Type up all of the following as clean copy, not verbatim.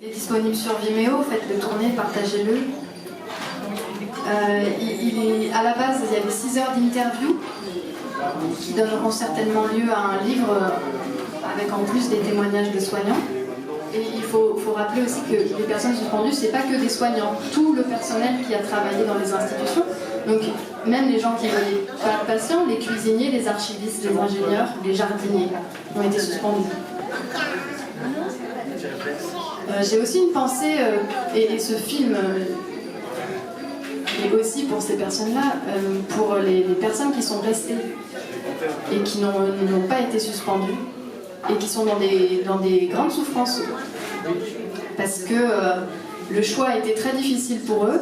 Il est disponible sur Vimeo, faites-le tourner, partagez-le. À la base, il y avait 6 heures d'interview qui donneront certainement lieu à un livre avec en plus des témoignages de soignants. Et il faut rappeler aussi que les personnes suspendues, c'est pas que des soignants, tout le personnel qui a travaillé dans les institutions. Donc même les gens qui n'avaient pas de patients, les cuisiniers, les archivistes, les ingénieurs, les jardiniers ont été suspendus. J'ai aussi une pensée, et ce film est aussi pour ces personnes-là, pour les personnes qui sont restées et qui n'ont pas été suspendues et qui sont dans des grandes souffrances. Parce que le choix a été très difficile pour eux.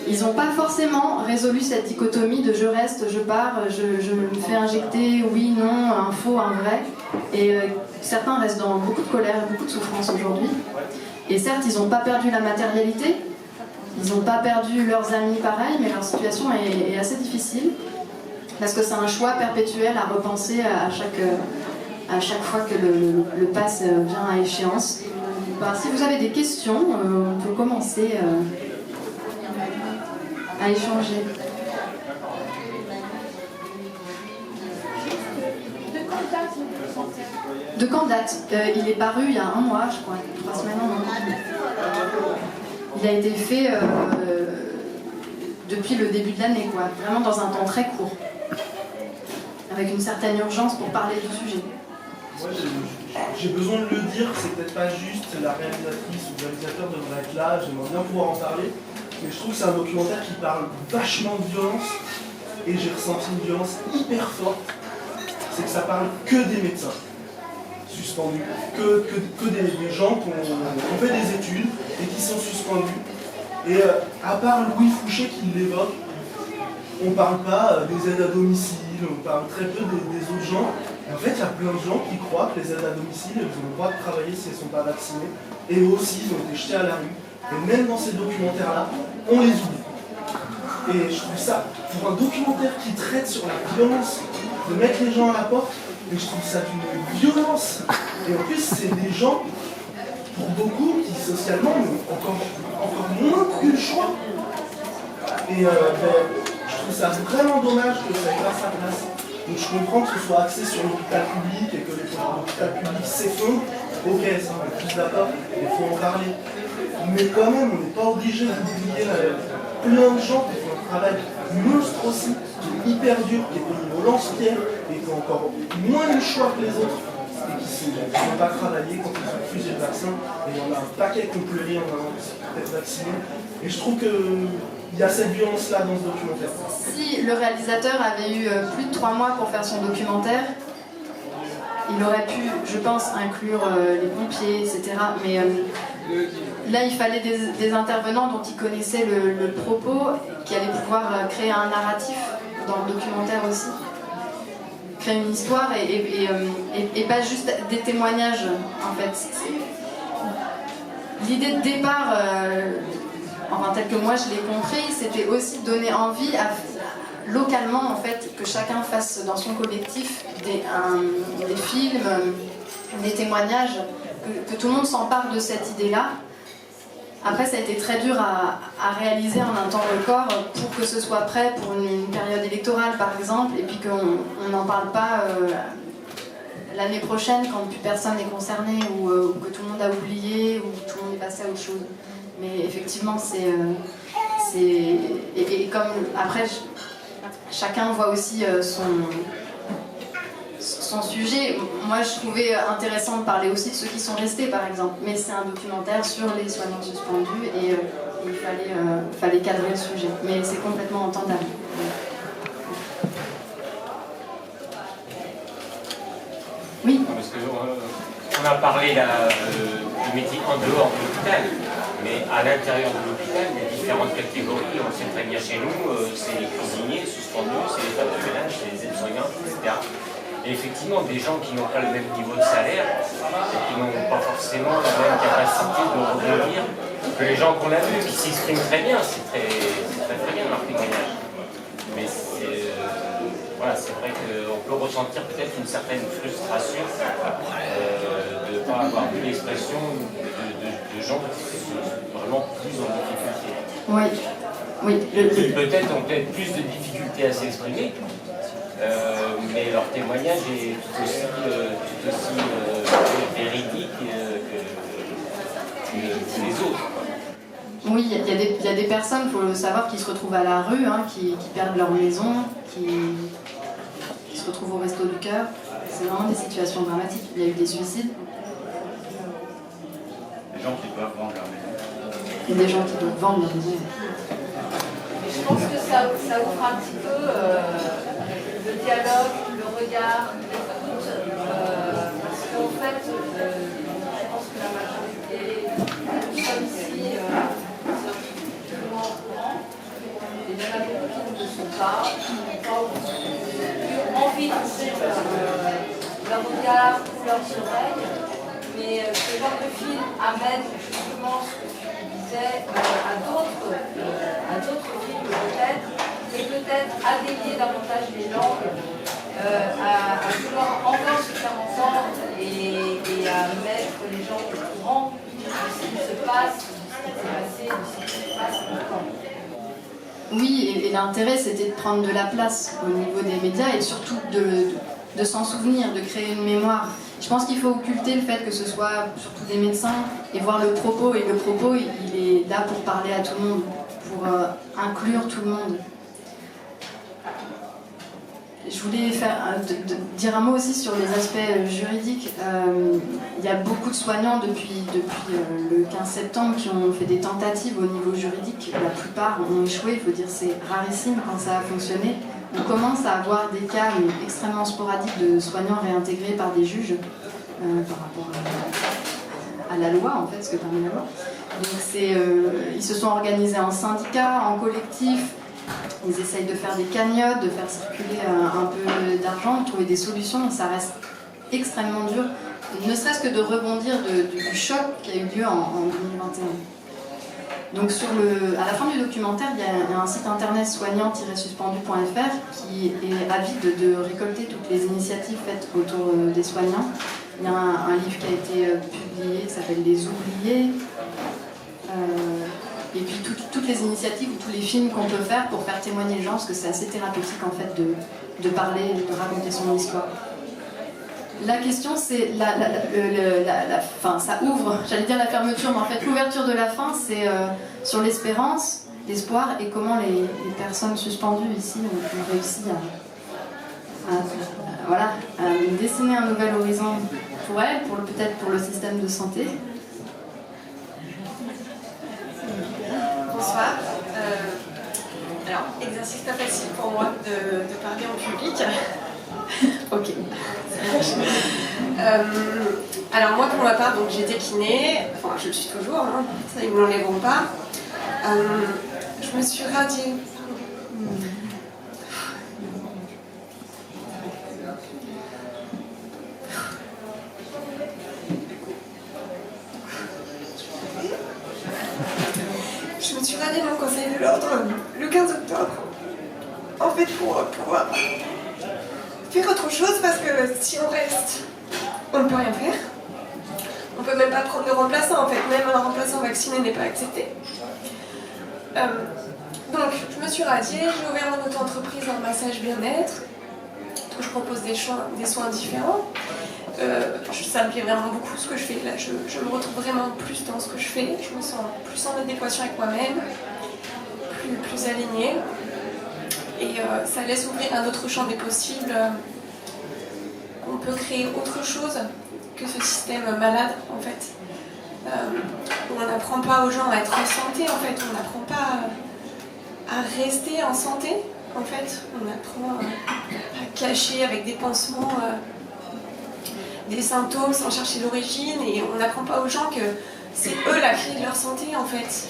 Ils n'ont pas forcément résolu cette dichotomie de je reste, je pars, je me fais injecter, oui, non, un faux, un vrai. Et certains restent dans beaucoup de colère, beaucoup de souffrance aujourd'hui. Et certes, ils n'ont pas perdu la matérialité, ils n'ont pas perdu leurs amis pareil, mais leur situation est assez difficile. Parce que c'est un choix perpétuel à repenser à chaque fois que le pass vient à échéance. Ben, si vous avez des questions, on peut commencer à échanger. De quand date? Il est paru il y a un mois, je crois, 3 semaines, un mois. Il a été fait depuis le début de l'année, quoi, vraiment dans un temps très court, avec une certaine urgence pour parler du sujet. Moi, j'ai besoin de le dire, c'est peut-être pas juste, la réalisatrice ou le réalisateur devrait être là, j'aimerais bien pouvoir en parler, mais je trouve que c'est un documentaire qui parle vachement de violence, et j'ai ressenti une violence hyper forte, c'est que ça parle que des médecins suspendus, que des gens qui ont fait des études et qui sont suspendus. Et à part Louis Fouché qui l'évoque, on parle pas des aides à domicile, on parle très peu des autres gens. En fait, il y a plein de gens qui croient que les aides à domicile, elles ont le droit de travailler si elles ne sont pas vaccinées. Et eux aussi, ils ont été jetés à la rue. Et même dans ces documentaires-là, on les oublie. Et je trouve ça, pour un documentaire qui traite sur la violence, de mettre les gens à la porte, mais je trouve ça d'une violence. Et en plus, c'est des gens, pour beaucoup, qui socialement n'ont encore moins eu le choix. Et je trouve ça vraiment dommage que ça n'ait pas sa place. Donc je comprends que ce soit axé sur l'hôpital public et que l'hôpital public s'effondre. Ok, ça on est tous d'accord, il faut en parler. Mais quand même, on n'est pas obligé d'oublier plein de gens qui font un travail monstre aussi, qui est hyper dur, qui est au niveau lance-pierre et qui ont encore moins le choix que les autres et qui ne vont pas travailler quand ils ont refusé le vaccin. Et il y en a un paquet qui ont pleuré en allant être vaccinés. Et je trouve qu'il y a cette violence-là dans ce documentaire. Si le réalisateur avait eu plus de 3 mois pour faire son documentaire, il aurait pu, je pense, inclure les pompiers, etc. Mais là, il fallait des intervenants dont il connaissait le propos, qui allaient pouvoir créer un narratif dans le documentaire aussi. Créer une histoire et pas juste des témoignages, en fait. L'idée de départ, enfin telle que moi je l'ai compris, c'était aussi de donner envie localement, en fait, que chacun fasse dans son collectif des films, des témoignages, que tout le monde s'empare de cette idée-là. Après, ça a été très dur à réaliser en un temps record pour que ce soit prêt pour une période électorale, par exemple, et puis qu'on n'en parle pas l'année prochaine quand plus personne n'est concerné ou que tout le monde a oublié ou tout le monde est passé à autre chose. Mais effectivement, et comme après, chacun voit aussi son sujet. Moi, je trouvais intéressant de parler aussi de ceux qui sont restés, par exemple. Mais c'est un documentaire sur les soignants suspendus et il fallait cadrer le sujet. Mais c'est complètement entendable. Oui. Parce que on a parlé du métier en dehors de l'hôpital, mais à l'intérieur de l'hôpital, il y a différentes catégories. On sait très bien chez nous, c'est les cuisiniers suspendus, c'est les femmes de ménage, c'est les aides-soignantes, etc. Et effectivement, des gens qui n'ont pas le même niveau de salaire et qui n'ont pas forcément la même capacité de rebondir que les gens qu'on a vus, qui s'expriment très bien, c'est très bien leur témoignage. Mais voilà, c'est vrai qu'on peut ressentir peut-être une certaine frustration de ne pas avoir vu l'expression de de gens qui sont vraiment plus en difficulté. Oui, oui. Qui peut-être ont peut-être plus de difficultés à s'exprimer, mais leur témoignage est tout aussi véridique que les autres. Oui, il y a des personnes, il faut le savoir, qui se retrouvent à la rue, hein, qui perdent leur maison, qui se retrouvent au resto du cœur. C'est vraiment des situations dramatiques. Il y a eu des suicides. Des gens qui doivent vendre leur maison. Et des gens qui doivent vendre leur maison. Je pense que ça ouvre un petit peu le dialogue, le regard, l'écoute, parce qu'en fait, je pense que la majorité, nous sommes ici, nous sommes plus ou moins au courant, et il y en a beaucoup qui ne le sont pas, qui n'ont pas envie d'ouvrir leur regard ou leurs oreilles, mais ce genre de film amène justement ce que tu disais à d'autres films peut-être, et peut-être à délier davantage les langues, à vouloir encore se faire entendre et à mettre les gens au courant de ce qui se passe, de ce qui s'est passé, de ce qui se passe maintenant. Oui, et l'intérêt c'était de prendre de la place au niveau des médias et surtout de s'en souvenir, de créer une mémoire. Je pense qu'il faut occulter le fait que ce soit surtout des médecins et voir le propos. Et le propos, il est là pour parler à tout le monde, pour inclure tout le monde. Je voulais dire un mot aussi sur les aspects juridiques. Il y a beaucoup de soignants depuis le 15 septembre qui ont fait des tentatives au niveau juridique. La plupart ont échoué, il faut dire c'est rarissime quand ça a fonctionné. On commence à avoir des cas extrêmement sporadiques de soignants réintégrés par des juges par rapport à la loi, en fait, parce que parmi la loi. Donc ils se sont organisés en syndicats, en collectif. Ils essayent de faire des cagnottes, de faire circuler un peu d'argent, de trouver des solutions, mais ça reste extrêmement dur, ne serait-ce que de rebondir du choc qui a eu lieu en 2021. Donc à la fin du documentaire, il y a un site internet soignant-suspendu.fr qui est avide de récolter toutes les initiatives faites autour des soignants. Il y a un livre qui a été publié qui s'appelle Les Oubliés. Et puis toutes les initiatives ou tous les films qu'on peut faire pour faire témoigner les gens, parce que c'est assez thérapeutique en fait de parler, de raconter son histoire. La question c'est, ça ouvre, j'allais dire la fermeture, mais en fait l'ouverture de la fin c'est sur l'espérance, l'espoir et comment les personnes suspendues ici ont réussi à dessiner un nouvel horizon pour elles, peut-être pour le système de santé. Bonsoir. Alors, exercice pas facile pour moi de parler en public. Ok. Alors moi, pour ma part, donc j'étais kiné, enfin je le suis toujours, hein, ça ils ne me l'enlèveront pas. Je me suis radiée. Je me suis radiée dans le Conseil de l'Ordre le 15 octobre, en fait pour pouvoir faire autre chose, parce que si on reste, on ne peut rien faire. On ne peut même pas prendre de remplaçant, en fait, même un remplaçant vacciné n'est pas accepté. Donc, je me suis radiée, j'ai ouvert mon auto-entreprise en massage bien-être, où je propose des soins différents. Ça me plaît vraiment beaucoup ce que je fais là, je me retrouve vraiment plus dans ce que je fais, je me sens plus en adéquation avec moi-même, plus alignée, et ça laisse ouvrir un autre champ des possibles. On peut créer autre chose que ce système malade en fait. On n'apprend pas aux gens à être en santé en fait, on n'apprend pas à rester en santé en fait, on apprend à cacher avec des pansements des symptômes sans chercher l'origine, et on n'apprend pas aux gens que c'est eux la clé de leur santé en fait.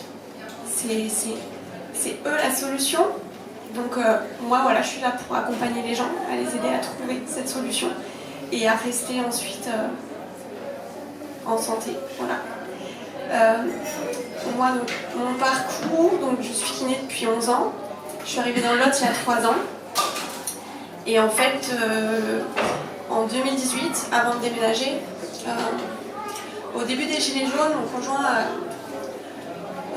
C'est eux la solution. Donc moi voilà, je suis là pour accompagner les gens, à les aider à trouver cette solution et à rester ensuite en santé. Voilà. Moi, donc, mon parcours, donc, je suis kiné depuis 11 ans. Je suis arrivée dans le Lot il y a 3 ans. Et en fait, en 2018, avant de déménager, Au début des Gilets jaunes, mon conjoint,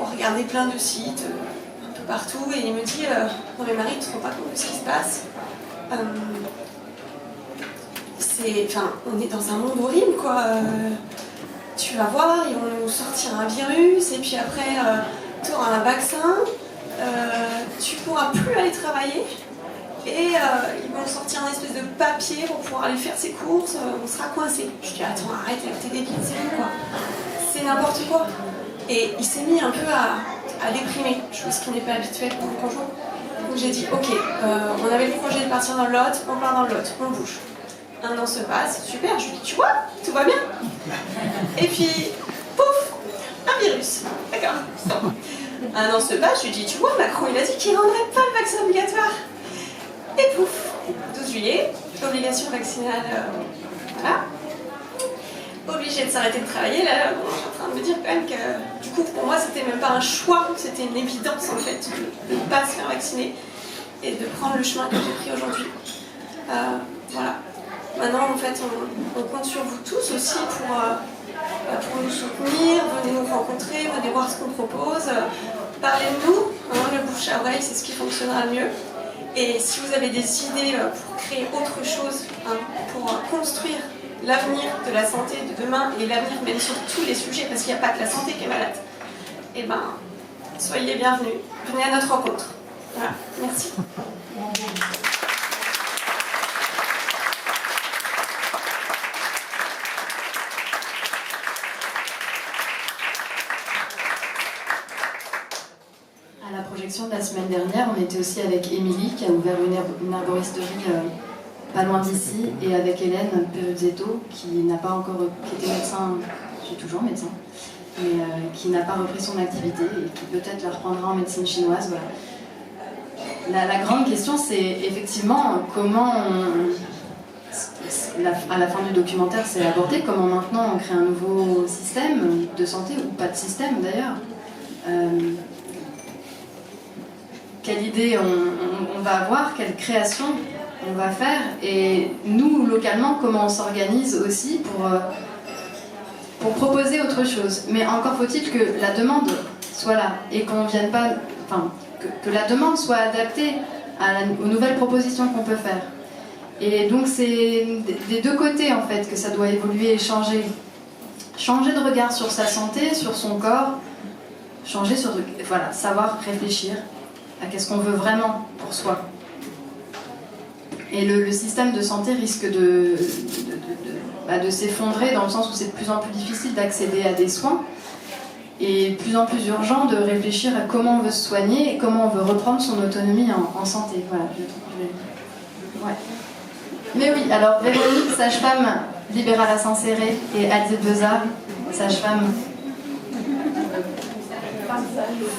on regardait plein de sites, un peu partout, et il me dit non mais Marie, tu te rends pas compte de ce qui se passe. On est dans un monde horrible, quoi. Tu vas voir, ils vont nous sortir un virus, et puis après, tu auras un vaccin, tu pourras plus aller travailler, et ils vont sortir un espèce de papier pour pouvoir aller faire ses courses, on sera coincé. Je dis attends, arrête avec tes débiles, c'est bon, quoi. C'est n'importe quoi. Et il s'est mis un peu à déprimer, chose qui n'est pas habituelle pour mon conjoint. Donc j'ai dit ok, on avait le projet de partir dans le Lot, on part dans le Lot, on bouge. 1 an se passe, super, je lui dis tu vois, tout va bien. Et puis, pouf, un virus. D'accord, stop. 1 an se passe, je lui dis tu vois, Macron il a dit qu'il rendrait pas le vaccin obligatoire. Et pouf, 12 juillet, obligation vaccinale, voilà. Obligé de s'arrêter de travailler, là, bon, je suis en train de me dire quand même que du coup pour moi c'était même pas un choix, c'était une évidence en fait de ne pas se faire vacciner et de prendre le chemin que j'ai pris aujourd'hui. Voilà. Maintenant en fait on compte sur vous tous aussi pour nous soutenir, venez nous rencontrer, venez voir ce qu'on propose, parlez de nous, hein, le bouche à oreille c'est ce qui fonctionnera le mieux. Et si vous avez des idées pour créer autre chose, hein, pour construire l'avenir de la santé de demain et l'avenir même sur tous les sujets, parce qu'il n'y a pas que la santé qui est malade, eh ben, soyez bienvenus. Venez à notre rencontre. Voilà, merci. À la projection de la semaine dernière, on était aussi avec Émilie qui a ouvert une arboristerie pas loin d'ici, et avec Hélène Peruzzetto qui était médecin, je suis toujours médecin, mais qui n'a pas repris son activité et qui peut-être la reprendra en médecine chinoise. Voilà. La grande question, c'est effectivement comment à la fin du documentaire c'est abordé, comment maintenant on crée un nouveau système de santé, ou pas de système d'ailleurs. Quelle idée on va avoir, quelle création on va faire, et nous, localement, comment on s'organise aussi pour proposer autre chose. Mais encore faut-il que la demande soit là, et qu'on vienne pas... Enfin, que la demande soit adaptée aux nouvelles propositions qu'on peut faire. Et donc c'est des deux côtés, en fait, que ça doit évoluer et changer. Changer de regard sur sa santé, sur son corps, changer sur... Voilà, savoir réfléchir à qu'est-ce qu'on veut vraiment pour soi. Et le système de santé risque de s'effondrer, dans le sens où c'est de plus en plus difficile d'accéder à des soins, et de plus en plus urgent de réfléchir à comment on veut se soigner et comment on veut reprendre son autonomie en santé. Voilà, ouais. Mais oui, alors Véronique, sage-femme libérale à Saint-Céré, et Adil Bezard, sage-femme...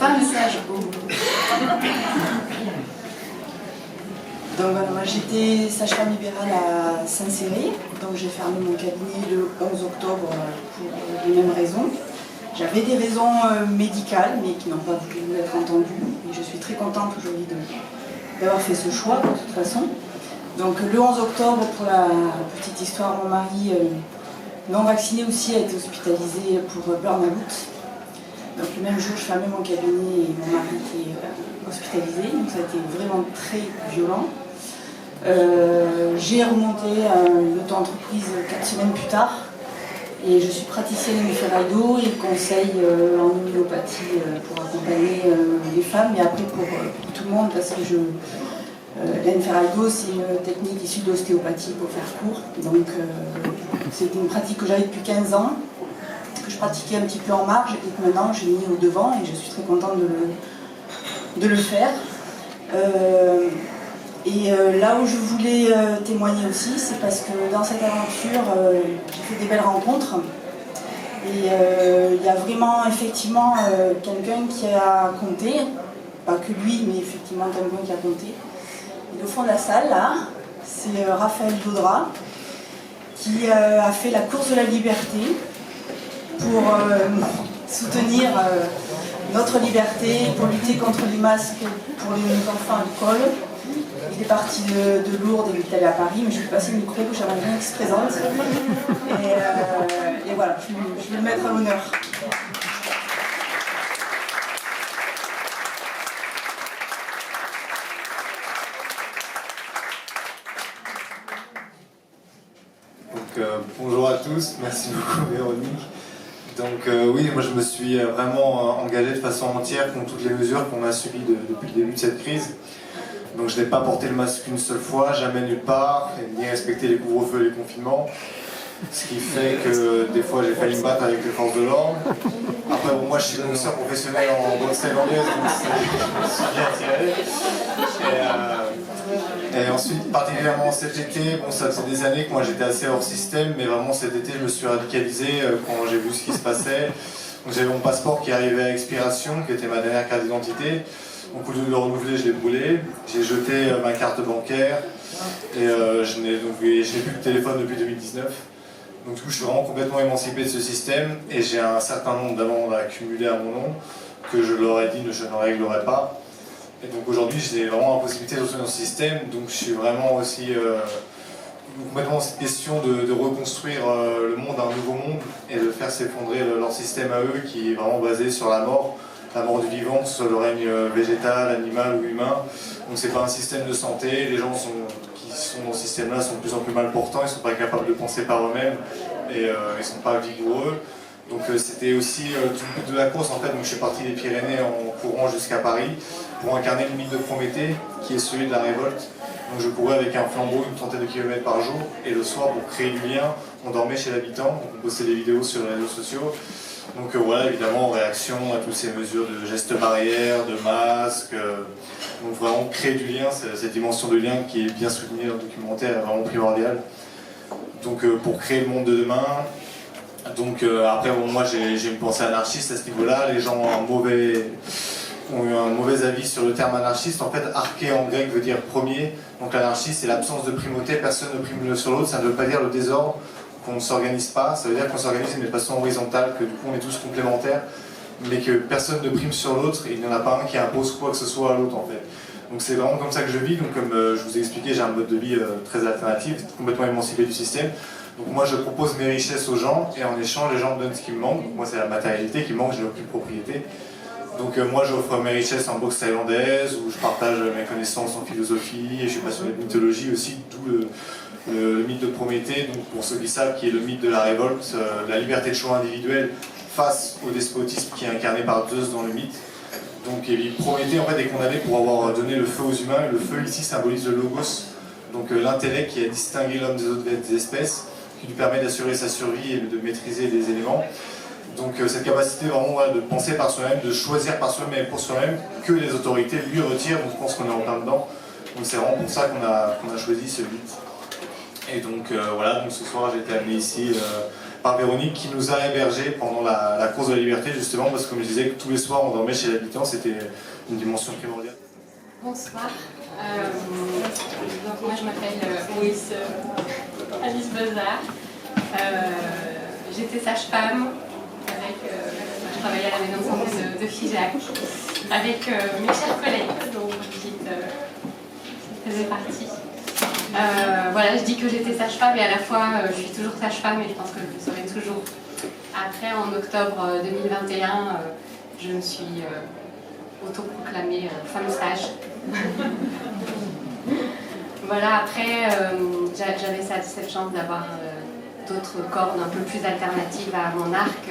Femme sage. Donc voilà, moi j'étais sage-femme libérale à Saint-Céré, donc j'ai fermé mon cabinet le 11 octobre pour les mêmes raisons. J'avais des raisons médicales, mais qui n'ont pas voulu être entendues, et je suis très contente aujourd'hui d'avoir fait ce choix de toute façon. Donc le 11 octobre, pour la petite histoire, mon mari non vacciné aussi a été hospitalisé pour burn-out. Donc le même jour, je fermais mon cabinet et mon mari était hospitalisé, donc ça a été vraiment très violent. J'ai remonté l'auto-entreprise 4 semaines plus tard, et je suis praticienne Enferaido et conseil en homéopathie pour accompagner les femmes, mais après pour tout le monde, parce que l'Enferaido c'est une technique issue de l'ostéopathie pour faire court, donc c'est une pratique que j'avais depuis 15 ans, que je pratiquais un petit peu en marge, et que maintenant j'ai mis au devant, et je suis très contente de le faire. Là où je voulais témoigner aussi, c'est parce que dans cette aventure, j'ai fait des belles rencontres. Et il y a vraiment effectivement quelqu'un qui a compté, pas que lui, mais effectivement quelqu'un qui a compté. Et au fond de la salle, là, c'est Raphaël Daudra, qui a fait la course de la liberté pour soutenir notre liberté, pour lutter contre les masques pour les enfants à l'école. Il est parti de Lourdes et il est allé à Paris, mais je lui ai passé une micro, j'aimerais bien qu'il se présente. Et voilà, je vais le mettre à l'honneur. Bonjour à tous, merci beaucoup Véronique. Donc oui, moi je me suis vraiment engagé de façon entière contre toutes les mesures qu'on a subies depuis le début de cette crise. Donc je n'ai pas porté le masque une seule fois, jamais nulle part, ni respecté les couvre-feux et les confinements. Ce qui fait que des fois j'ai failli me battre avec les forces de l'ordre. Après bon, moi je suis boxeur professionnel en boxe thaïlandaise, donc je me suis bien tiré. Et ensuite, particulièrement cet été, bon, ça faisait des années que moi j'étais assez hors système, mais vraiment cet été je me suis radicalisé quand j'ai vu ce qui se passait. Donc j'avais mon passeport qui arrivait à expiration, qui était ma dernière carte d'identité. Donc au lieu de le renouveler, je l'ai brûlé. J'ai jeté ma carte bancaire et je n'ai plus de téléphone depuis 2019. Donc du coup je suis vraiment complètement émancipé de ce système et j'ai un certain nombre d'amendes accumulées à mon nom que je leur ai dit je ne réglerai pas. Et donc aujourd'hui, j'ai vraiment la possibilité de retourner dans ce système, donc je suis vraiment aussi complètement dans cette question de reconstruire le monde, un nouveau monde, et de faire s'effondrer leur système à eux qui est vraiment basé sur la mort du vivant, que ce soit le règne végétal, animal ou humain. Donc c'est pas un système de santé, les gens qui sont dans ce système-là sont de plus en plus mal portants, ils sont pas capables de penser par eux-mêmes, et ils sont pas vigoureux. Donc c'était aussi tout le but de la course en fait, donc je suis parti des Pyrénées en courant jusqu'à Paris pour incarner le mythe de Prométhée qui est celui de la révolte. Donc je courais avec un flambeau une trentaine de kilomètres par jour et le soir pour créer du lien, on dormait chez l'habitant, donc on postait des vidéos sur les réseaux sociaux. Donc voilà, évidemment en réaction à toutes ces mesures de gestes barrières, de masques, donc vraiment créer du lien, cette dimension de lien qui est bien soulignée dans le documentaire est vraiment primordiale. Donc pour créer le monde de demain. Donc après, bon, moi j'ai une pensée anarchiste à ce niveau-là. Les gens ont eu un mauvais avis sur le terme anarchiste. En fait, arché en grec veut dire premier. Donc l'anarchiste, c'est l'absence de primauté, personne ne prime l'un sur l'autre. Ça ne veut pas dire le désordre, qu'on ne s'organise pas. Ça veut dire qu'on s'organise de façon horizontale, que du coup on est tous complémentaires, mais que personne ne prime sur l'autre et il n'y en a pas un qui impose quoi que ce soit à l'autre en fait. Donc c'est vraiment comme ça que je vis. Donc comme je vous ai expliqué, j'ai un mode de vie très alternatif, complètement émancipé du système. Donc moi je propose mes richesses aux gens et en échange les gens me donnent ce qui me manque. Donc moi c'est la matérialité qui me manque, je n'ai aucune propriété. Donc moi j'offre mes richesses en boxe thaïlandaise où je partage mes connaissances en philosophie et je suis passionné de mythologie aussi, d'où le mythe de Prométhée, donc pour ceux qui savent, qui est le mythe de la révolte, la liberté de choix individuelle face au despotisme qui est incarné par Zeus dans le mythe. Donc Prométhée en fait est condamné pour avoir donné le feu aux humains et le feu ici symbolise le logos, donc l'intellect qui a distingué l'homme des autres espèces, qui lui permet d'assurer sa survie et de maîtriser les éléments. Donc cette capacité vraiment de penser par soi-même, de choisir par soi-même et pour soi-même, que les autorités lui retirent, donc je pense qu'on est en plein dedans. Donc c'est vraiment pour ça qu'on a choisi ce mythe. Et donc voilà, donc ce soir j'ai été amené ici par Véronique qui nous a hébergés pendant la course de la liberté justement parce que comme je disais que tous les soirs on dormait chez l'habitant, c'était une dimension primordiale. Bonsoir, donc moi je m'appelle Alice Bezard, j'étais sage-femme, je travaillais à la maison de santé de Figeac avec mes chers collègues dont Brigitte faisait partie. Voilà, je dis que j'étais sage-femme et à la fois je suis toujours sage-femme et je pense que je le serai toujours. Après, en octobre 2021, je me suis autoproclamée femme sage. Voilà, après, j'avais cette chance d'avoir d'autres cordes un peu plus alternatives à mon arc.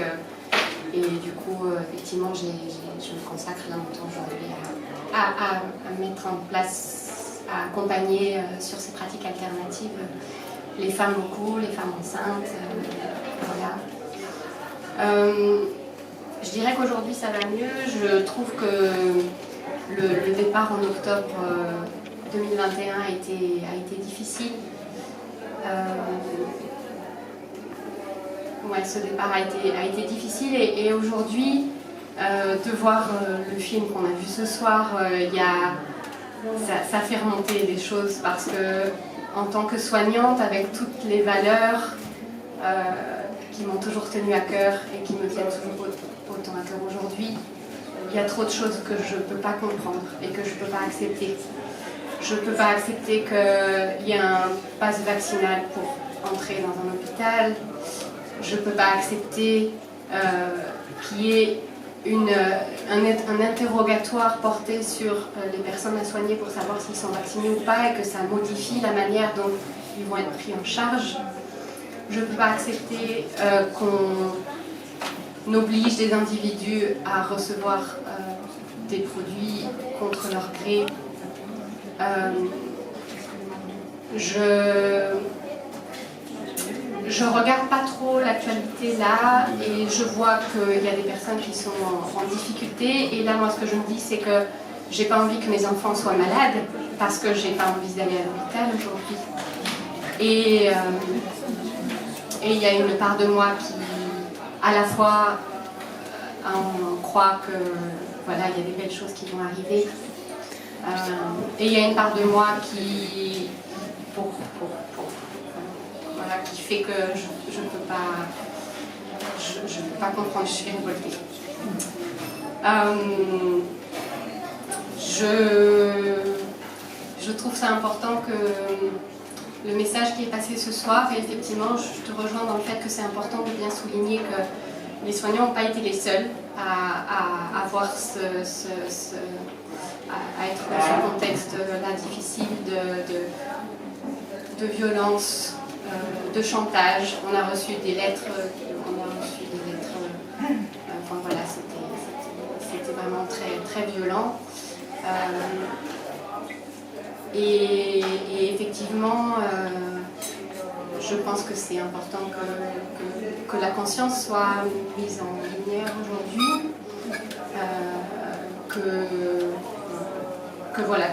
Et du coup, effectivement, je me consacre là mon temps aujourd'hui à mettre en place, à accompagner sur ces pratiques alternatives les femmes beaucoup, les femmes enceintes. Voilà. Je dirais qu'aujourd'hui ça va mieux. Je trouve que le départ en octobre 2021 a été difficile. Ouais, ce départ a été difficile et aujourd'hui, de voir le film qu'on a vu ce soir, ça fait remonter des choses parce que en tant que soignante, avec toutes les valeurs qui m'ont toujours tenue à cœur et qui me tiennent toujours autant à cœur aujourd'hui, il y a trop de choses que je ne peux pas comprendre et que je ne peux pas accepter. je ne peux pas accepter qu'il y ait un pass vaccinal pour entrer dans un hôpital. Je ne peux pas accepter qu'il y ait un interrogatoire porté sur les personnes à soigner pour savoir s'ils sont vaccinés ou pas et que ça modifie la manière dont ils vont être pris en charge. Je ne peux pas accepter qu'on oblige des individus à recevoir des produits contre leur gré. Je regarde pas trop l'actualité là et je vois qu'il y a des personnes qui sont en difficulté. Et là, moi, ce que je me dis, c'est que j'ai pas envie que mes enfants soient malades parce que j'ai pas envie d'aller à l'hôpital aujourd'hui. Et il y a une part de moi qui, à la fois, on croit que voilà, il y a des belles choses qui vont arriver. Et il y a une part de moi qui, voilà, qui fait que je ne peux pas comprendre, je suis révoltée. Je trouve ça important que le message qui est passé ce soir, et effectivement, je te rejoins dans le fait que c'est important de bien souligner que les soignants n'ont pas été les seuls à avoir à être dans ce contexte-là difficile de violence, de chantage. On a reçu des lettres, enfin voilà, c'était vraiment très, très violent. Et effectivement, je pense que c'est important que la conscience soit mise en lumière aujourd'hui, que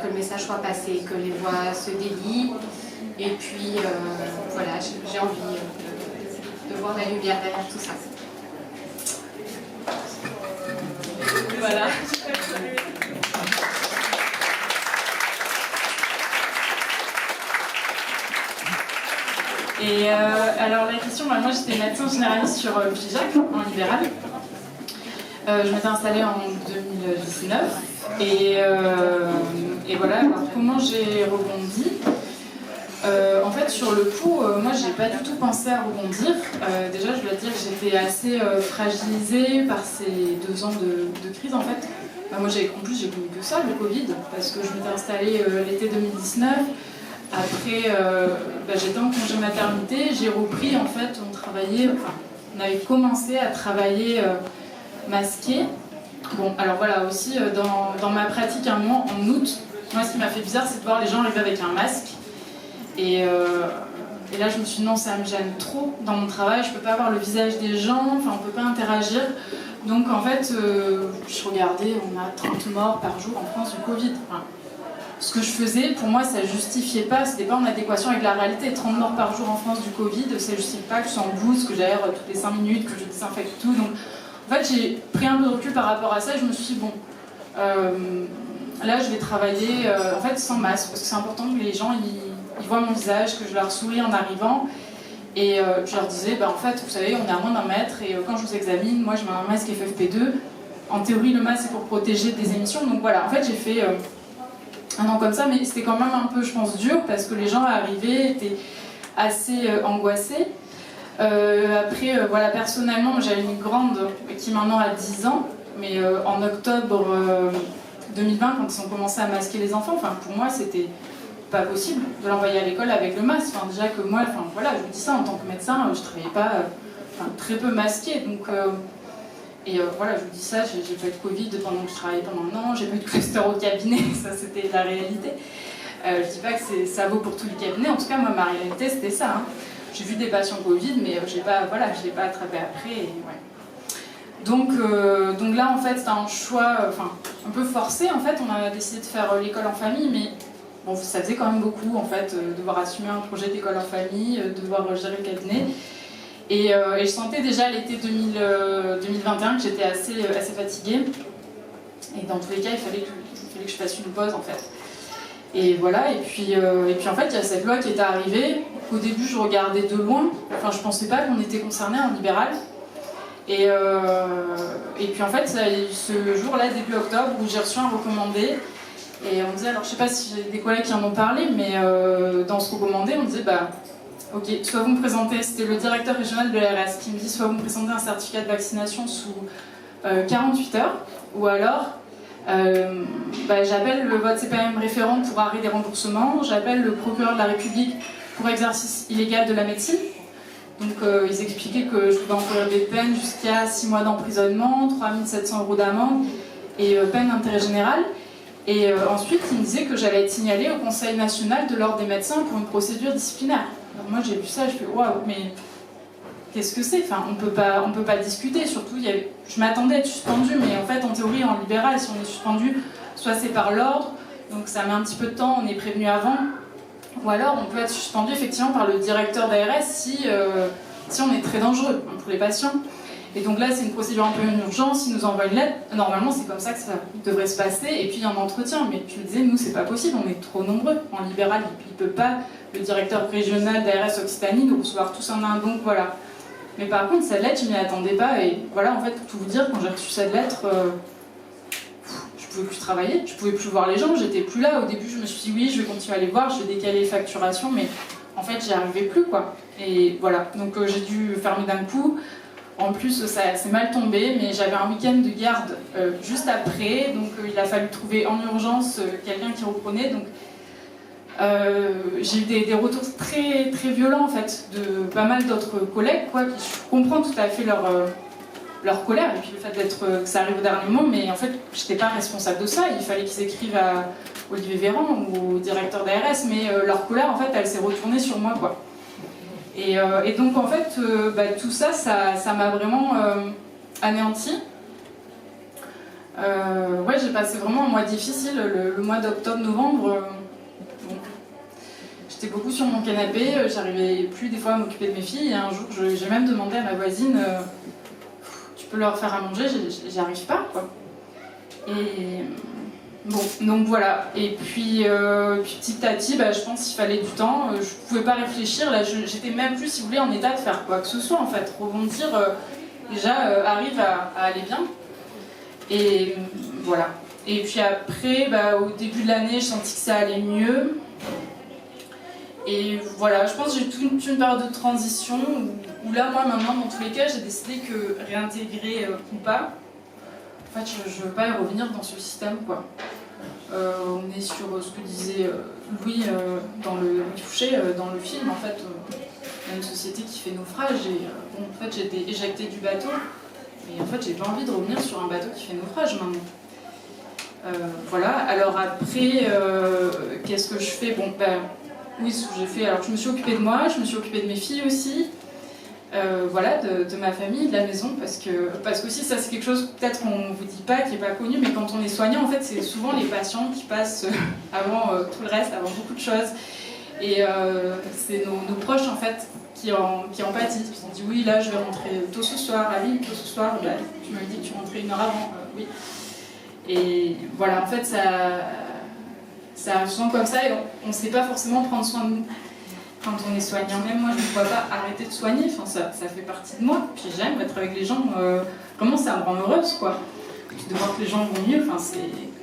le message soit passé, que les voix se délient. Et puis, voilà, j'ai envie de voir la lumière derrière tout ça. Voilà. Et alors la question, moi j'étais médecin généraliste sur Figeac, en libéral. Je m'étais installée en 2019. Et voilà, alors comment j'ai rebondi ? En fait, sur le coup, moi j'ai pas du tout pensé à rebondir. Déjà, je dois dire que j'étais assez fragilisée par ces 2 ans de crise en fait. Moi, en plus, j'ai connu que ça, le Covid, parce que je m'étais installée l'été 2019. Après, j'étais en congé maternité, j'ai repris en fait, on avait commencé à travailler masqué. Bon, alors voilà, aussi dans ma pratique un moment, en août, moi ce qui m'a fait bizarre, c'est de voir les gens arriver avec un masque. Et là, je me suis dit non, ça me gêne trop dans mon travail, je peux pas voir le visage des gens, on peut pas interagir. Donc en fait, je regardais, on a 30 morts par jour en France du Covid. Ce que je faisais, pour moi, ça justifiait pas, c'était pas en adéquation avec la réalité. 30 morts par jour en France du Covid, ça justifie pas que je sois en blouse, que j'aère toutes les 5 minutes, que je désinfecte tout. Donc en fait, j'ai pris un peu de recul par rapport à ça et je me suis dit, bon, là, je vais travailler en fait sans masque, parce que c'est important que les gens ils voient mon visage, que je leur souris en arrivant. Et je leur disais, en fait, vous savez, on est à moins d'1 mètre et quand je vous examine, moi je mets un masque FFP2. En théorie, le masque c'est pour protéger des émissions. Donc voilà, en fait, j'ai fait 1 an comme ça, mais c'était quand même un peu, je pense, dur parce que les gens arrivaient, étaient assez angoissés. Après, voilà, personnellement, j'avais une grande qui maintenant a 10 ans, mais en octobre 2020, quand ils ont commencé à masquer les enfants, pour moi, c'était pas possible de l'envoyer à l'école avec le masque. Déjà que moi, voilà, je vous dis ça en tant que médecin, je travaillais pas, très peu masquée, donc voilà, je vous dis ça, j'ai pas eu de Covid pendant que je travaillais pendant 1 an, j'ai pas eu de cluster au cabinet, ça c'était la réalité. Je dis pas que ça vaut pour tous les cabinets, en tout cas moi ma réalité c'était ça. Hein. J'ai vu des patients Covid, mais je l'ai pas attrapé après. Et, ouais. Donc là en fait c'était un choix un peu forcé. En fait on a décidé de faire l'école en famille, mais bon, ça faisait quand même beaucoup en fait, devoir assumer un projet d'école en famille, devoir gérer le cabinet. Et je sentais déjà l'été 2021 que j'étais assez fatiguée. Et dans tous les cas, il fallait que je fasse une pause en fait. Et voilà, et puis en fait, il y a cette loi qui est arrivée. Au début, je regardais de loin. Je pensais pas qu'on était concerné en libéral. Et puis en fait, ça a eu ce jour-là, début octobre, où j'ai reçu un recommandé Et on disait, alors je sais pas si j'ai des collègues qui en ont parlé, mais dans ce recommandé, on disait, bah, ok, soit vous me présentez, c'était le directeur régional de l'ARS qui me dit, soit vous me présentez un certificat de vaccination sous 48 heures, ou alors j'appelle votre CPAM référent pour arrêt des remboursements, j'appelle le procureur de la République pour exercice illégal de la médecine. Donc ils expliquaient que je pouvais encourir des peines jusqu'à 6 mois d'emprisonnement, 3 700 € d'amende et peine d'intérêt général. Et ensuite, ils me disaient que j'allais être signalée au Conseil national de l'ordre des médecins pour une procédure disciplinaire. Alors moi j'ai vu ça, je fais waouh, mais qu'est-ce que c'est? Enfin, on peut pas discuter, surtout je m'attendais à être suspendue, mais en fait en théorie en libéral, si on est suspendu, soit c'est par l'ordre, donc ça met un petit peu de temps, on est prévenu avant, ou alors on peut être suspendu effectivement par le directeur d'ARS si on est très dangereux pour les patients. Et donc là c'est une procédure un peu en urgence, il nous envoie une lettre, normalement c'est comme ça que ça devrait se passer, et puis il y a un entretien, mais je me disais nous c'est pas possible, on est trop nombreux, en libéral il peut pas, le directeur régional d'ARS Occitanie, nous recevoir tous en un, donc voilà. Mais par contre cette lettre je m'y attendais pas, et voilà en fait pour tout vous dire, quand j'ai reçu cette lettre, je pouvais plus travailler, je pouvais plus voir les gens, j'étais plus là. Au début je me suis dit oui je vais continuer à les voir, je vais décaler les facturations, mais en fait j'y arrivais plus quoi. Et voilà, donc j'ai dû fermer d'un coup. En plus, ça s'est mal tombé, mais j'avais un week-end de garde juste après, donc il a fallu trouver en urgence quelqu'un qui reprenait. Donc j'ai eu des retours très, très violents en fait, de pas mal d'autres collègues, quoi, qui je comprends tout à fait leur colère, et puis le fait que ça arrive au dernier moment, mais en fait, j'étais pas responsable de ça, il fallait qu'ils écrivent à Olivier Véran ou au directeur d'ARS, mais leur colère, en fait, elle s'est retournée sur moi, quoi. Et donc en fait, tout ça, ça m'a vraiment anéanti. Ouais, j'ai passé vraiment un mois difficile, le mois d'octobre-novembre. Bon, j'étais beaucoup sur mon canapé, j'arrivais plus des fois à m'occuper de mes filles. Et un jour, j'ai même demandé à ma voisine, tu peux leur faire à manger, j'y arrive pas, quoi. Et bon, donc voilà. Et puis petit à petit, je pense qu'il fallait du temps. Je pouvais pas réfléchir. Là, j'étais même plus, si vous voulez, en état de faire quoi que ce soit en fait. Rebondir, déjà, arrive à aller bien. Et voilà. Et puis après, au début de l'année, j'ai senti que ça allait mieux. Et voilà, je pense que j'ai toute une période de transition où là, moi, maintenant, dans tous les cas, j'ai décidé que réintégrer ou pas, en fait, je veux pas y revenir dans ce système, quoi. On est sur ce que disait Louis dans le Fouché, dans le film. En fait, il y a une société qui fait naufrage et en fait, j'ai été éjectée du bateau. Et en fait, j'ai pas envie de revenir sur un bateau qui fait naufrage maintenant. Voilà. Alors après, qu'est-ce que je fais? Bon, oui, ce que j'ai fait. Alors, je me suis occupée de moi, je me suis occupée de mes filles aussi. Voilà, de ma famille, de la maison, parce que aussi ça c'est quelque chose peut-être qu'on vous dit pas, qui est pas connu, mais quand on est soignant en fait c'est souvent les patients qui passent avant tout le reste, avant beaucoup de choses, et c'est nos proches en fait qui en pâtissent, qui se disent oui là je vais rentrer tôt ce soir, Aline tôt ce soir, tu m'avais dit que tu rentrais 1 heure avant, oui, et voilà en fait ça arrive souvent comme ça et on ne sait pas forcément prendre soin de nous. Quand on est soignant, même moi je ne peux pas arrêter de soigner, enfin, ça fait partie de moi, puis j'aime être avec les gens, vraiment ça me rend heureuse quoi, puis de voir que les gens vont mieux, enfin,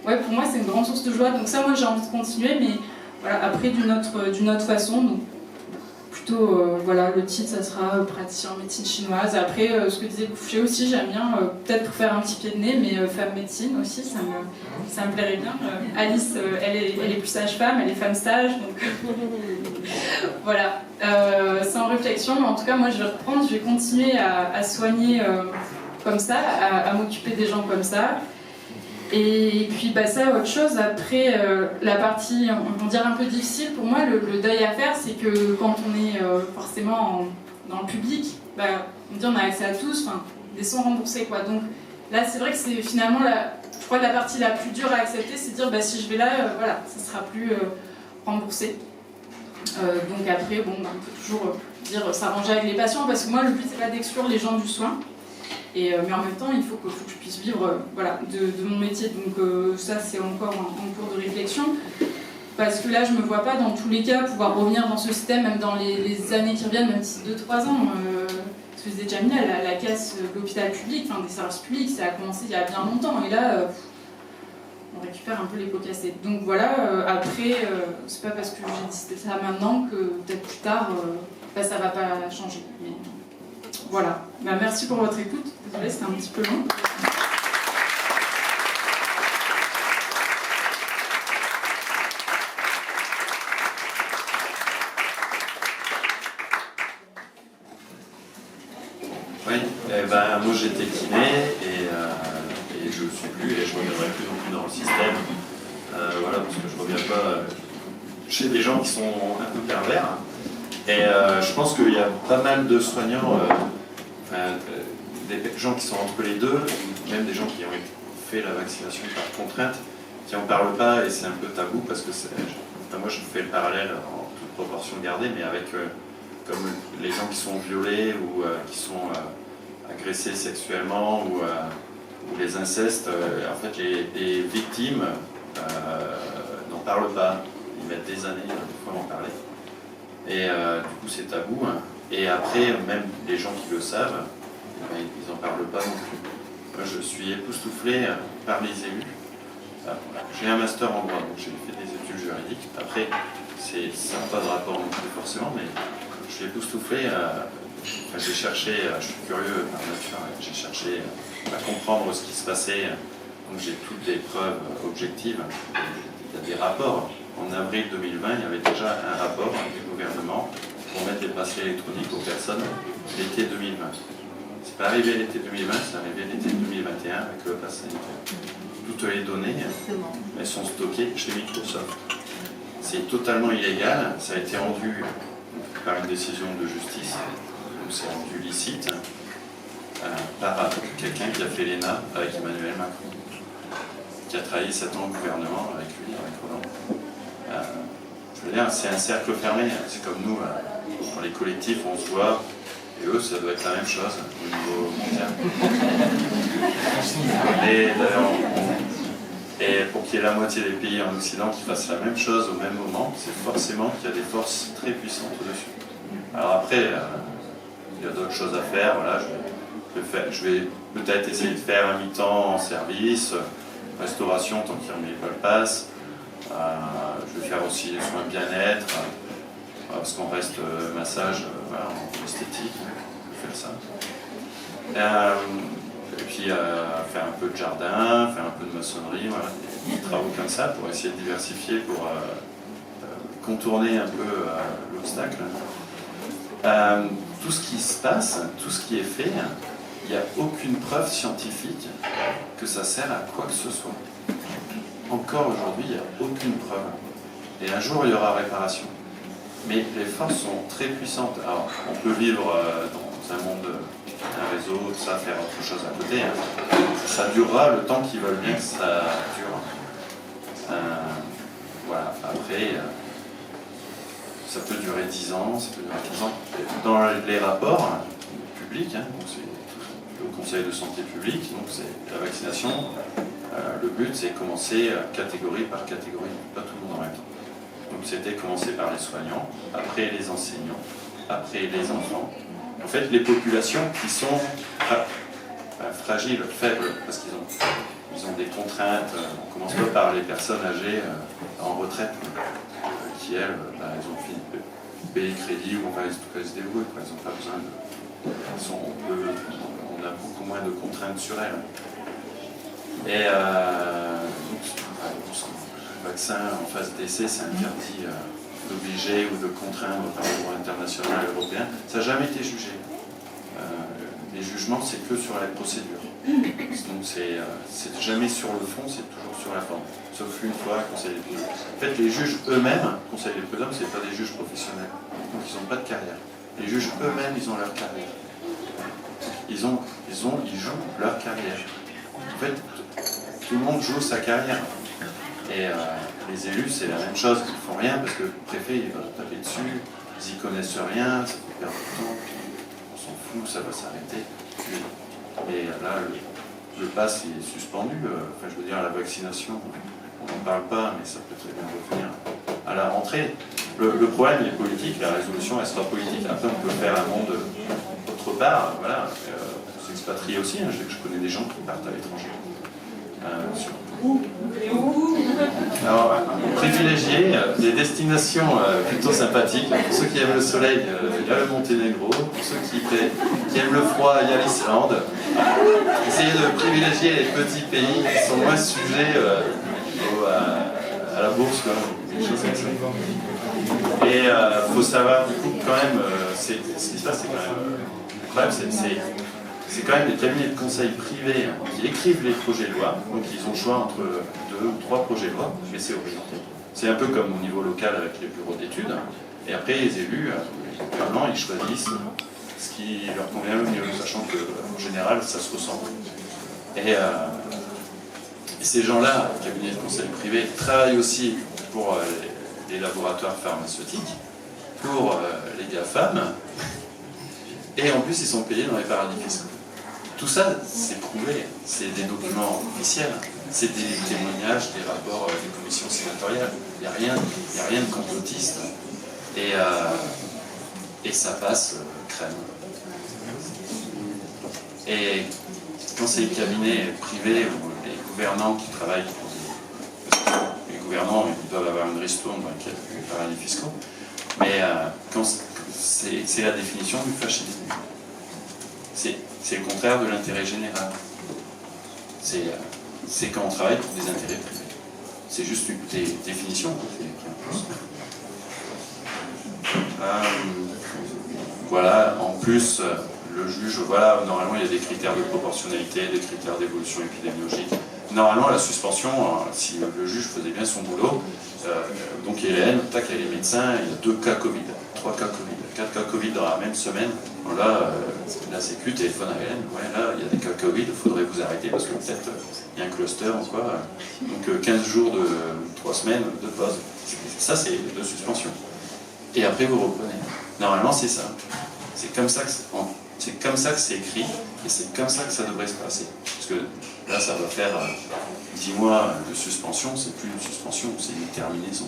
ouais, pour moi c'est une grande source de joie, donc ça moi j'ai envie de continuer, mais voilà, après d'une autre façon, donc plutôt voilà, le titre ça sera praticien en médecine chinoise, après ce que disait le Fouché aussi, j'aime bien, peut-être pour faire un petit pied de nez, mais femme médecine aussi, ça me plairait bien. Alice, elle est plus sage-femme, elle est femme sage, donc voilà, c'est en réflexion, mais en tout cas moi je vais reprendre, je vais continuer à soigner comme ça, à m'occuper des gens comme ça. Et puis ça, autre chose, après la partie, on va dire un peu difficile pour moi, le deuil à faire, c'est que quand on est forcément dans le public, on dit on a accès à tous, des soins remboursés quoi. Donc là c'est vrai que c'est finalement je crois que la partie la plus dure à accepter, c'est de dire si je vais là, voilà, ça sera plus remboursé. Donc après, on peut toujours dire s'arranger avec les patients, parce que moi le but c'est pas d'exclure les gens du soin. Mais en même temps, il faut que je puisse vivre de mon métier. Donc ça, c'est encore en cours de réflexion. Parce que là, je ne me vois pas, dans tous les cas, pouvoir revenir dans ce système, même dans les années qui reviennent, même si 2-3 ans. Ce que disait Jamila, la casse de l'hôpital public, des services publics, ça a commencé il y a bien longtemps. Et là, on récupère un peu les pots cassés. Donc voilà, après, c'est pas parce que j'ai décidé ça maintenant que peut-être plus tard, ça va pas changer. Mais, voilà. Merci pour votre écoute. Désolée, c'était un petit peu long. Oui, moi j'étais kiné et je ne suis plus et je ne reviendrai plus non plus dans le système. Voilà, parce que je ne reviens pas chez des gens qui sont un peu pervers. Et je pense qu'il y a pas mal de soignants, des gens qui sont entre les deux, même des gens qui ont fait la vaccination par contrainte, qui n'en parlent pas et c'est un peu tabou parce que moi je fais le parallèle en toute proportion gardée, mais avec comme les gens qui sont violés ou qui sont agressés sexuellement ou les incestes, en fait les victimes n'en parlent pas, ils mettent des années des fois à en parler. Et du coup c'est tabou. Hein. Et après, même les gens qui le savent, ils n'en parlent pas non plus. Moi je suis époustouflé par les élus. J'ai un master en droit, donc j'ai fait des études juridiques. Après, ça n'a pas de rapport non plus forcément, mais je suis époustouflé. J'ai cherché, je suis curieux par nature, j'ai cherché à comprendre ce qui se passait. Donc j'ai toutes les preuves objectives. Il y a des rapports. En avril 2020, il y avait déjà un rapport du gouvernement pour mettre des bracelets électroniques aux personnes l'été 2020. C'est pas arrivé l'été 2020, c'est arrivé l'été 2021 avec le pass sanitaire. Toutes les données, elles sont stockées chez Microsoft. C'est totalement illégal, ça a été rendu par une décision de justice, donc c'est rendu licite par quelqu'un qui a fait l'ENA avec Emmanuel Macron, qui a travaillé 7 ans au gouvernement avec lui, avec Roland. Je veux dire, c'est un cercle fermé, c'est comme nous, dans les collectifs, on se voit, et eux, ça doit être la même chose au niveau mondial. Et pour qu'il y ait la moitié des pays en Occident qui fassent la même chose au même moment, c'est forcément qu'il y a des forces très puissantes au-dessus. Alors après, il y a d'autres choses à faire, voilà, je vais peut-être essayer de faire un mi-temps en service, restauration tant qu'il n'y a pas le pass. Je vais faire aussi des soins bien-être, parce qu'on reste massage en esthétique, je vais faire ça. Et puis faire un peu de jardin, faire un peu de maçonnerie, voilà, des travaux comme ça pour essayer de diversifier, pour contourner un peu l'obstacle. Tout ce qui se passe, tout ce qui est fait, il n'y a aucune preuve scientifique que ça sert à quoi que ce soit. Encore aujourd'hui, il n'y a aucune preuve. Et un jour, il y aura réparation. Mais les forces sont très puissantes. Alors, on peut vivre dans un monde, un réseau, tout ça, faire autre chose à côté. Hein. Ça durera le temps qu'ils veulent bien que ça dure. Voilà, après, ça peut durer 10 ans, ça peut durer 15 ans. Dans les rapports publics, hein, donc c'est le Conseil de santé publique, donc c'est la vaccination. Le but, c'est commencer catégorie par catégorie, pas tout le monde en même temps. Donc c'était commencer par les soignants, après les enseignants, après les enfants. En fait, les populations qui sont fragiles, faibles, parce qu'ils ont des contraintes. On commence pas par les personnes âgées en retraite, qui elles, elles ont fini de payer crédit ou elles se débrouillent, elles n'ont pas besoin de... on a beaucoup moins de contraintes sur elles. Et le vaccin en phase d'essai, c'est interdit d'obliger ou de contraindre par le droit international et européen. Ça n'a jamais été jugé. Les jugements, c'est que sur la procédure. Donc c'est jamais sur le fond, c'est toujours sur la forme. Sauf une fois, Conseil des prud'hommes. En fait, les juges eux-mêmes, Conseil des prud'hommes, c'est pas des juges professionnels. Donc ils n'ont pas de carrière. Les juges eux-mêmes, ils ont leur carrière. Ils jouent leur carrière. En fait, tout le monde joue sa carrière. Et les élus, c'est la même chose, ils ne font rien parce que le préfet, il va taper dessus, ils n'y connaissent rien, ça fait perdre du temps, on s'en fout, ça va s'arrêter. Et là, le pass est suspendu, enfin je veux dire, la vaccination, on n'en parle pas, mais ça peut très bien revenir à la rentrée. Le problème, il est politique, la résolution, elle sera politique. Après, on peut faire un monde autre part, voilà, s'expatrier aussi, hein. Je connais des gens qui partent à l'étranger. Alors, privilégier des destinations plutôt sympathiques. Pour ceux qui aiment le soleil, il y a le Monténégro. Pour ceux qui aiment le froid, il y a l'Islande. Essayez de privilégier les petits pays qui sont moins sujets à la bourse, des choses comme ça. Et il faut savoir, du coup, quand même, ce qui se passe, c'est quand même incroyable, c'est quand même des cabinets de conseil privés qui écrivent les projets de loi, donc ils ont le choix entre 2 ou 3 projets de loi, mais c'est orienté. C'est un peu comme au niveau local avec les bureaux d'études, et après les élus, vraiment, ils choisissent ce qui leur convient le mieux, sachant qu'en général, ça se ressemble. Et ces gens-là, cabinets de conseil privés, travaillent aussi pour les laboratoires pharmaceutiques, pour les GAFAM, et en plus, ils sont payés dans les paradis fiscaux. Tout ça, c'est prouvé, c'est des documents officiels, c'est des témoignages, des rapports des commissions sénatoriales. Il n'y a rien de complotiste. Et ça passe crème. Et quand c'est les cabinets privés ou les gouvernants qui travaillent pour les gouvernants, ils doivent avoir une ristourne dans les paradis fiscaux, mais quand c'est la définition du fascisme. C'est le contraire de l'intérêt général. C'est quand on travaille pour des intérêts privés. C'est juste une définition. Voilà, en plus, le juge, voilà, normalement il y a des critères de proportionnalité, des critères d'évolution épidémiologique. Normalement, la suspension, si le juge faisait bien son boulot, donc Hélène, tac, elle est médecin, il y a 2 cas Covid, 3 cas Covid, 4 cas Covid dans la même semaine. Là, la Sécu téléphone à Hélène, ouais, là, il y a des cas Covid, il faudrait vous arrêter parce que peut-être il y a un cluster ou quoi. Donc 15 jours de 3 semaines de pause. Ça, c'est de suspension. Et après, vous reprenez. Normalement, c'est ça. C'est comme ça que c'est écrit et c'est comme ça que ça devrait se passer. Parce que là, ça va faire 10 mois de suspension, c'est plus une suspension, c'est une terminaison.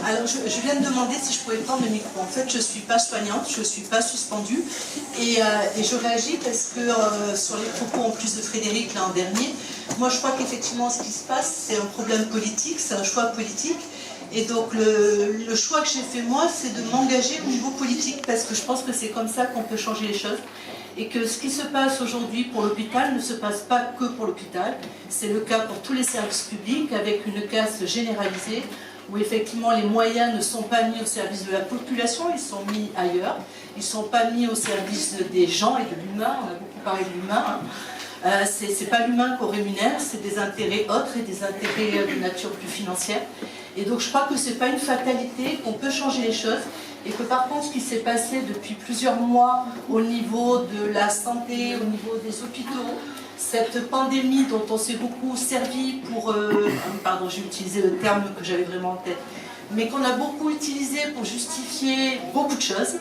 Alors, je viens de demander si je pouvais prendre le micro. En fait, je ne suis pas soignante, je ne suis pas suspendue. Et je réagis parce que sur les propos en plus de Frédéric l'an dernier, moi je crois qu'effectivement ce qui se passe, c'est un problème politique, c'est un choix politique. Et donc le choix que j'ai fait moi, c'est de m'engager au niveau politique parce que je pense que c'est comme ça qu'on peut changer les choses. Et que ce qui se passe aujourd'hui pour l'hôpital ne se passe pas que pour l'hôpital. C'est le cas pour tous les services publics avec une casse généralisée où effectivement les moyens ne sont pas mis au service de la population, ils sont mis ailleurs. Ils ne sont pas mis au service des gens et de l'humain, on a beaucoup parlé de l'humain. C'est pas l'humain qu'on rémunère, c'est des intérêts autres et des intérêts de nature plus financière. Et donc je crois que ce n'est pas une fatalité, qu'on peut changer les choses. Et que par contre, ce qui s'est passé depuis plusieurs mois au niveau de la santé, au niveau des hôpitaux, cette pandémie dont on s'est beaucoup servi pour... pardon, j'ai utilisé le terme que j'avais vraiment en tête, mais qu'on a beaucoup utilisé pour justifier beaucoup de choses.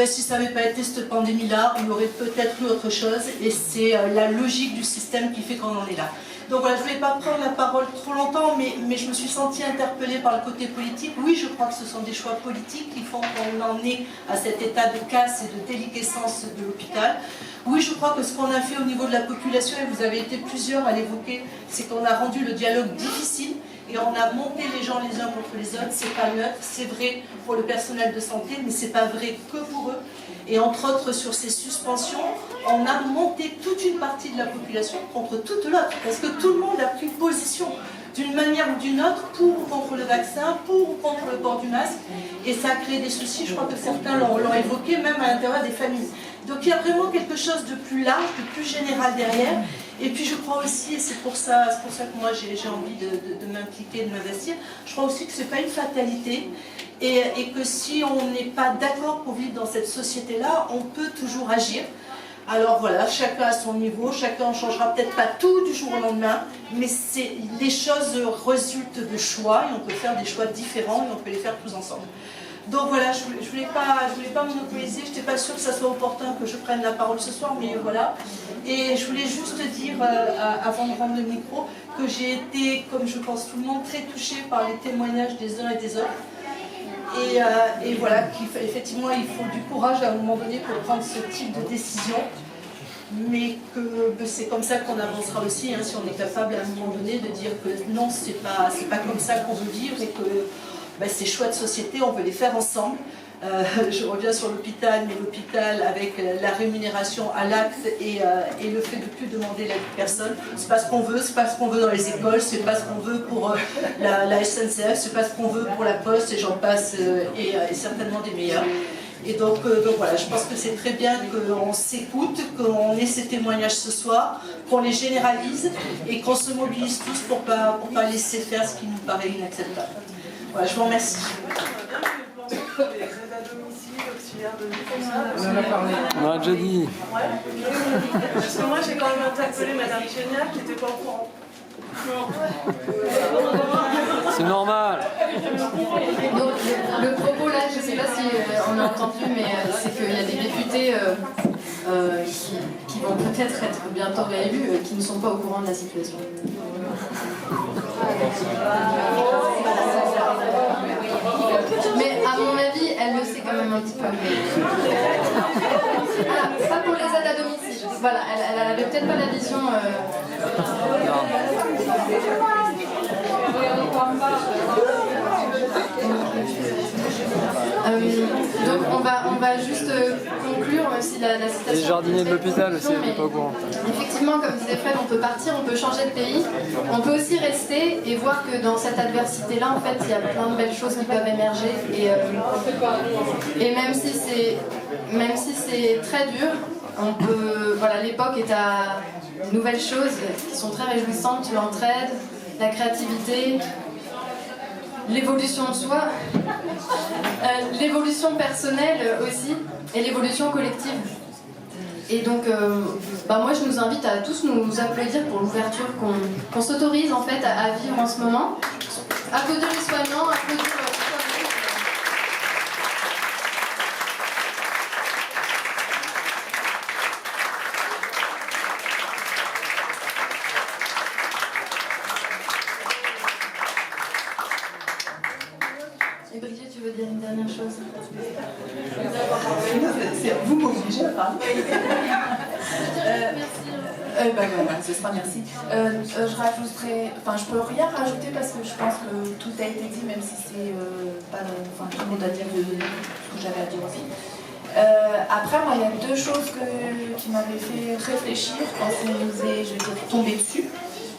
Si ça n'avait pas été cette pandémie-là, on aurait peut-être eu autre chose, et c'est la logique du système qui fait qu'on en est là. Donc voilà, je ne voulais pas prendre la parole trop longtemps, mais je me suis sentie interpellée par le côté politique. Oui, je crois que ce sont des choix politiques qui font qu'on en est à cet état de casse et de déliquescence de l'hôpital. Oui, je crois que ce qu'on a fait au niveau de la population, et vous avez été plusieurs à l'évoquer, c'est qu'on a rendu le dialogue difficile et on a monté les gens les uns contre les autres. C'est pas neutre, c'est vrai pour le personnel de santé, mais c'est pas vrai que pour eux. Et entre autres, sur ces suspensions, on a monté toute une partie de la population contre toute l'autre, parce que tout le monde a pris position d'une manière ou d'une autre pour ou contre le vaccin, pour ou contre le port du masque, et ça a créé des soucis, je crois que certains l'ont évoqué, même à l'intérieur des familles. Donc il y a vraiment quelque chose de plus large, de plus général derrière, et puis je crois aussi, et c'est pour ça que moi j'ai envie de m'impliquer, de m'investir, je crois aussi que ce n'est pas une fatalité, et que si on n'est pas d'accord pour vivre dans cette société-là, on peut toujours agir. Alors voilà, chacun à son niveau, chacun ne changera peut-être pas tout du jour au lendemain, mais les choses résultent de choix, et on peut faire des choix différents, et on peut les faire tous ensemble. Donc voilà, je voulais pas monopoliser, je n'étais pas sûre que ça soit opportun que je prenne la parole ce soir, mais voilà. Et je voulais juste dire, avant de rendre le micro, que j'ai été, comme je pense tout le monde, très touchée par les témoignages des uns et des autres. Et voilà, qu'effectivement, il faut du courage à un moment donné pour prendre ce type de décision. Mais que c'est comme ça qu'on avancera aussi, hein, si on est capable à un moment donné de dire que non, c'est pas comme ça qu'on veut vivre et que ces choix de société, on veut les faire ensemble. Je reviens sur l'hôpital, mais l'hôpital avec la rémunération à l'acte et le fait de ne plus demander l'aide de personne, c'est pas ce qu'on veut, c'est pas ce qu'on veut dans les écoles, c'est pas ce qu'on veut pour la SNCF, c'est pas ce qu'on veut pour la Poste, et j'en passe, et certainement des meilleurs. Et donc voilà, je pense que c'est très bien qu'on s'écoute, qu'on ait ces témoignages ce soir, qu'on les généralise et qu'on se mobilise tous pour pas laisser faire ce qui nous paraît inacceptable. Voilà, je vous remercie. On en a déjà dit. Parce que moi j'ai quand même interpellé Madame Chénière qui n'était pas au courant. C'est normal. Donc, le propos là, je ne sais pas si on a entendu, mais c'est qu'il y a des députés qui vont peut-être être bientôt réélus qui ne sont pas au courant de la situation. Mais à mon avis, elle le sait quand même un petit peu. Ah, pas pour les aides à domicile. Voilà, elle avait peut-être pas la vision. Donc on va juste conclure aussi la citation. Les jardiniers de l'hôpital aussi, elle n'est pas au courant. Effectivement, comme disait Fred, on peut partir, on peut changer de pays, on peut aussi rester et voir que dans cette adversité-là, en fait, il y a plein de belles choses qui peuvent émerger. Et même si c'est très dur, on peut. Voilà, l'époque est à de nouvelles choses qui sont très réjouissantes, l'entraide, la créativité, l'évolution de soi, l'évolution personnelle aussi, et l'évolution collective. Et donc, moi je nous invite à tous nous applaudir pour l'ouverture qu'on s'autorise en fait à vivre en ce moment. Applaudir les soignants, applaudir les soignants. Et Brigitte, tu veux dire une dernière chose? Vous m'obligez à parler. Voilà, ce sera merci. Je rajouterai, je peux rien rajouter parce que je pense que tout a été dit, même si c'est tout le monde a dit ce que j'avais à dire aussi. Après, moi, il y a deux choses qui m'avaient fait réfléchir quand ça nous est, tombé dessus.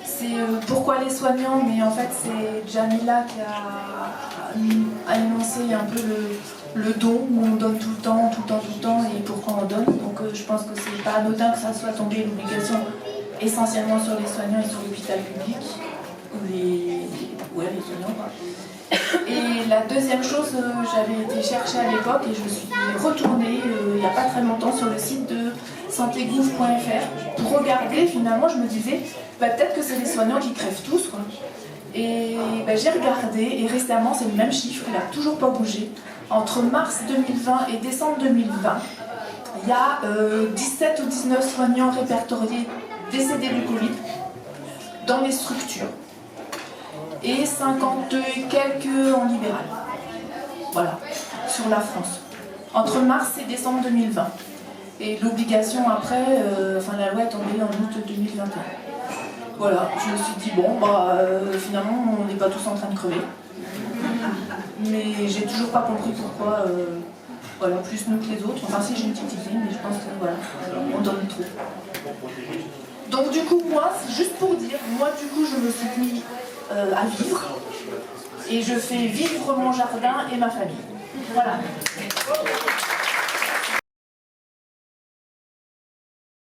C'est pourquoi les soignants, mais en fait c'est Jamila qui a énoncé un peu le don, où on donne tout le temps, et pourquoi on donne. Donc je pense que c'est pas anodin que ça soit tombé l'obligation essentiellement sur les soignants et sur l'hôpital public, ou les soignants. Et la deuxième chose, j'avais été chercher à l'époque et je suis retournée il n'y a pas très longtemps sur le site de santegouv.fr pour regarder. Finalement, je me disais, peut-être que c'est les soignants qui crèvent tous, quoi. Et j'ai regardé et récemment, c'est le même chiffre, il n'a toujours pas bougé. Entre mars 2020 et décembre 2020, il y a 17 ou 19 soignants répertoriés décédés du Covid dans les structures. Et 52 et quelques en libéral. Voilà, sur la France. Entre mars et décembre 2020. Et l'obligation après, la loi est tombée en août 2021. Voilà, je me suis dit, finalement, on n'est pas tous en train de crever. Mais j'ai toujours pas compris pourquoi, plus nous que les autres. Enfin, si, j'ai une petite idée, mais je pense que, on donne trop. Donc, du coup, moi, juste pour dire, je me suis mis à vivre et je fais vivre mon jardin et ma famille. Voilà.